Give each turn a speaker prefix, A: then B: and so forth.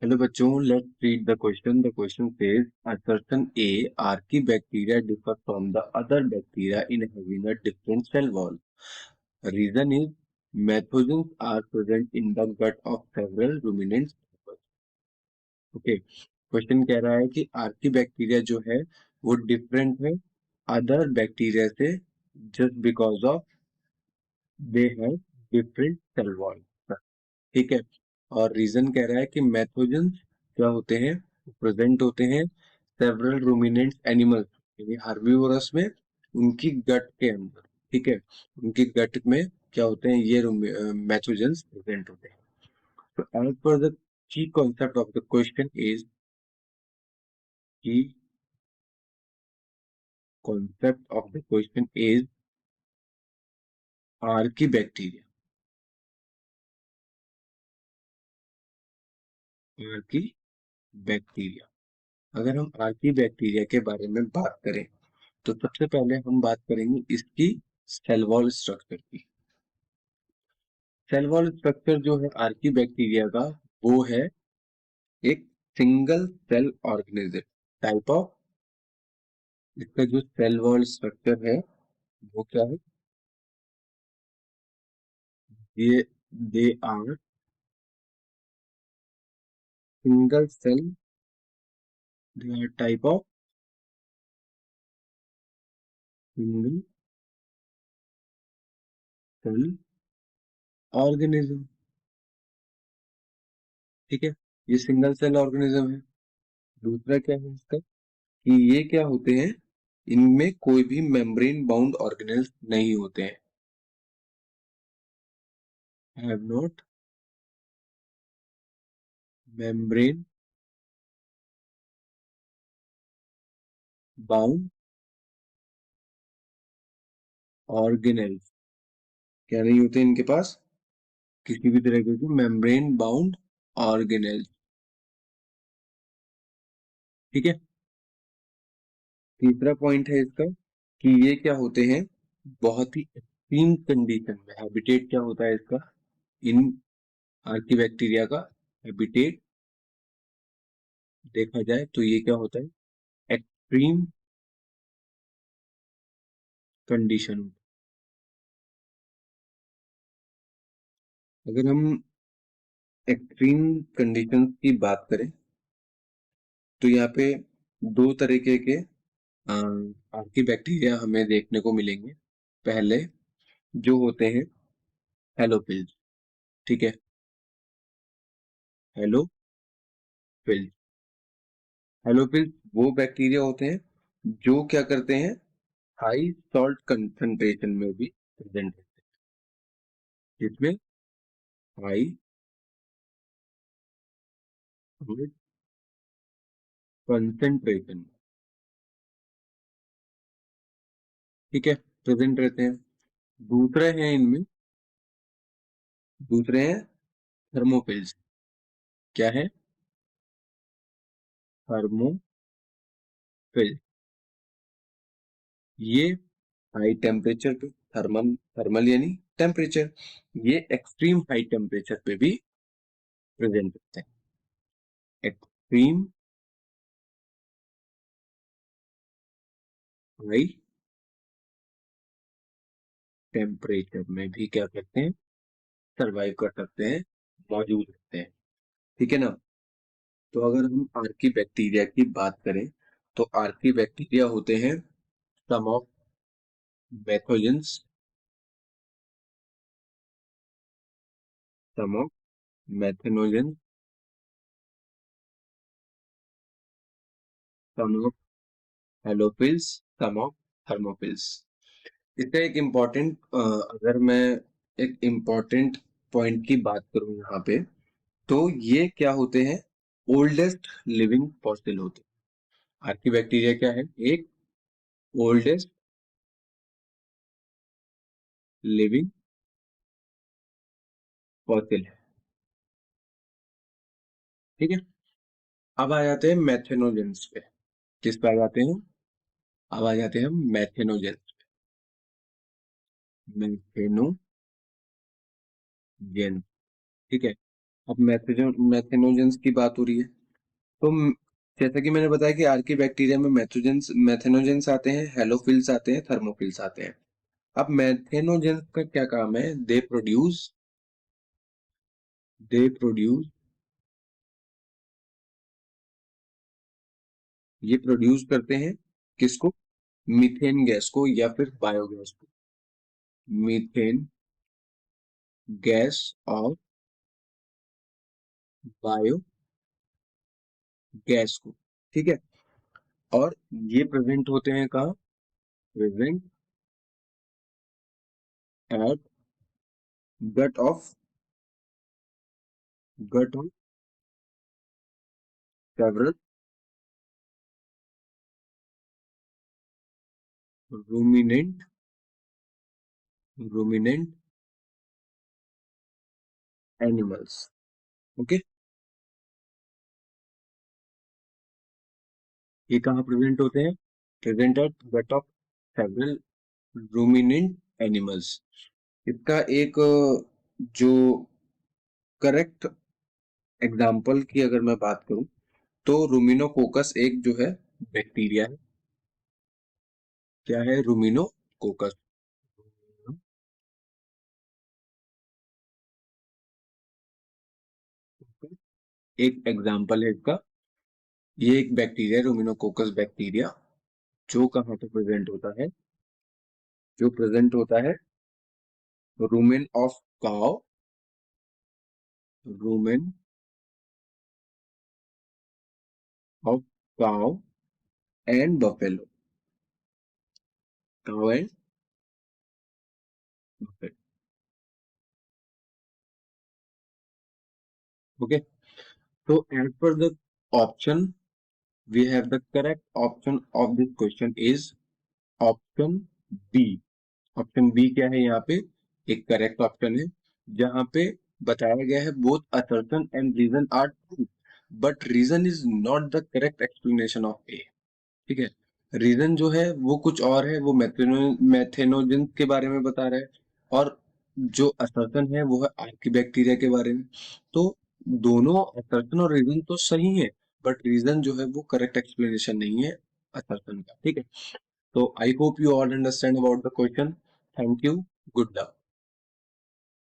A: Hello बच्चों, let's read the question. The question says, a certain A archibacteria differ from the other bacteria in having a different cell wall. Reason is methogens are present in the gut of several ruminants. Okay, question कह रहा है कि archaebacteria जो है वो different है other bacteria से just because of they have different cell wall. ठीक है. और रीजन कह रहा है कि मैथोजेंस क्या होते हैं, प्रेजेंट होते हैं सेवरल रूमिनेंट एनिमल्स यानी हर्बीवोरस में, उनकी गट के अंदर. ठीक है, उनकी गट में क्या होते हैं, ये मैथोजेंस प्रेजेंट होते हैं. तो एज पर the key concept of the question is key concept of the question is archaebacteria. Archaebacteria, अगर हम आर्कीबैक्टीरिया के बारे में बात करें तो सबसे पहले हम बात करेंगे इसकी सेल वॉल स्ट्रक्चर की. सेल वॉल स्ट्रक्चर जो है आर्कीबैक्टीरिया का, वो है एक single cell organism type of. इसका जो सेल वॉल स्ट्रक्चर है वो क्या है, ये they are single cell, they are type of single cell organism. ठीक है, ये सिंगल सेल ऑर्गेनिज्म है. दूसरा क्या है इसका, कि ये क्या होते हैं, इनमें कोई भी मेम्ब्रेन बाउंड ऑर्गेनेल्स नहीं होते हैं. Have not membrane bound organelles. क्या नहीं होते इनके पास, किसी भी तरह के मेम्ब्रेन बाउंड ऑर्गेनेल्स. ठीक है. तीसरा पॉइंट है इसका कि ये क्या होते हैं, बहुत ही एक्सट्रीम कंडीशन में. हैबिटेट क्या होता है इसका, इन आर्कीबैक्टीरिया का हैबिटेट देखा जाए तो ये क्या होता है, एक्सट्रीम कंडीशन. अगर हम एक्सट्रीम कंडीशंस की बात करें तो यहाँ पे दो तरीके के आर्कीबैक्टीरिया हमें देखने को मिलेंगे. पहले जो होते हैं हेलोफिल्स. ठीक है, हेलोफिल्स. हेलोफिल्स वो बैक्टीरिया होते हैं जो क्या करते हैं, हाई सॉल्ट कंसंट्रेशन में भी प्रेजेंट रहते हैं, जिसमें हाई सॉल्ट कंसंट्रेशन, ठीक है, प्रेजेंट रहते हैं. दूसरे हैं इनमें, दूसरे हैं थर्मोफिल्स. क्या है, थर्मोफिल्स. ये हाई टेम्परेचर पे, थर्मल थर्मल यानी टेम्परेचर, ये एक्सट्रीम हाई टेम्परेचर पे भी प्रेजेंट रहते हैं. एक्सट्रीम हाई टेम्परेचर में भी क्या करते हैं, सरवाइव कर सकते हैं, मौजूद रहते हैं. ठीक है ना. तो अगर हम आर्की बैक्टीरिया की बात करें तो आर्की बैक्टीरिया होते हैं some of methanogens, some of methanogens, some of halophiles, some of thermophiles. इसका एक इम्पॉर्टेंट, अगर मैं एक इम्पॉर्टेंट पॉइंट की बात करूं यहाँ पे, तो ये क्या होते हैं, ओल्डेस्ट लिविंग फॉसिल होते हैं. आर्कीबैक्टीरिया क्या है, एक ओल्डेस्ट लिविंग फॉसिल है. ठीक है. अब आ जाते हैं मैथेनोजेंस पे. किस पे आ जाते हैं, अब आ जाते हैं मैथेनोजेंस. मैथेनोजेंस. ठीक है. अब मैथेनोजेंस की बात हो रही है, तो जैसा कि मैंने बताया कि आर्की बैक्टीरिया में मैथेनोजेंस आते हैं, हेलोफिल्स आते हैं, थर्मोफिल्स आते हैं। अब मैथेनोजेंस का क्या काम है? दे प्रोड्यूस ये प्रोड्यूस करते हैं किसको? मीथेन गैस को या फिर बायोगैस को। मीथेन गैस और बायोगैस को, ठीक है। और ये प्रेजेंट होते हैं कहाँ? Present at gut of gut of several ruminant ruminant animals. Okay, ये कहाँ प्रेजेंट होते हैं? Present at gut of several ruminant animals. इसका एक जो करेक्ट एग्जाम्पल की अगर मैं बात करूं, तो रूमिनोकोकस एक जो है बैक्टीरिया है। क्या है? रूमिनोकोकस। एक एग्जाम्पल है इसका। ये एक बैक्टीरिया, रूमिनोकोकस बैक्टीरिया, जो कहाँ पे प्रेजेंट होता है? जो प्रेजेंट होता है rumen of cow, rumen of cow and buffalo. Cow and buffalo. Okay, तो एज पर the option, we have the correct option of this question is option B। Option B क्या है यहाँ पे? एक करेक्ट ऑप्शन है, जहां पे बताया गया है both assertion and reason are true, but reason is not the correct explanation of A. ठीक है, रीजन जो है वो कुछ और है, वो मैथेनोजेन के बारे में बता रहा है, और जो असर्शन है वो है आर्की बैक्टीरिया के बारे में। तो दोनों असर्शन और रीजन तो सही है, बट रीजन जो है वो करेक्ट एक्सप्लेनेशन नहीं है असर्शन का। ठीक है, तो I hope you all understand about the question. Thank you, good luck.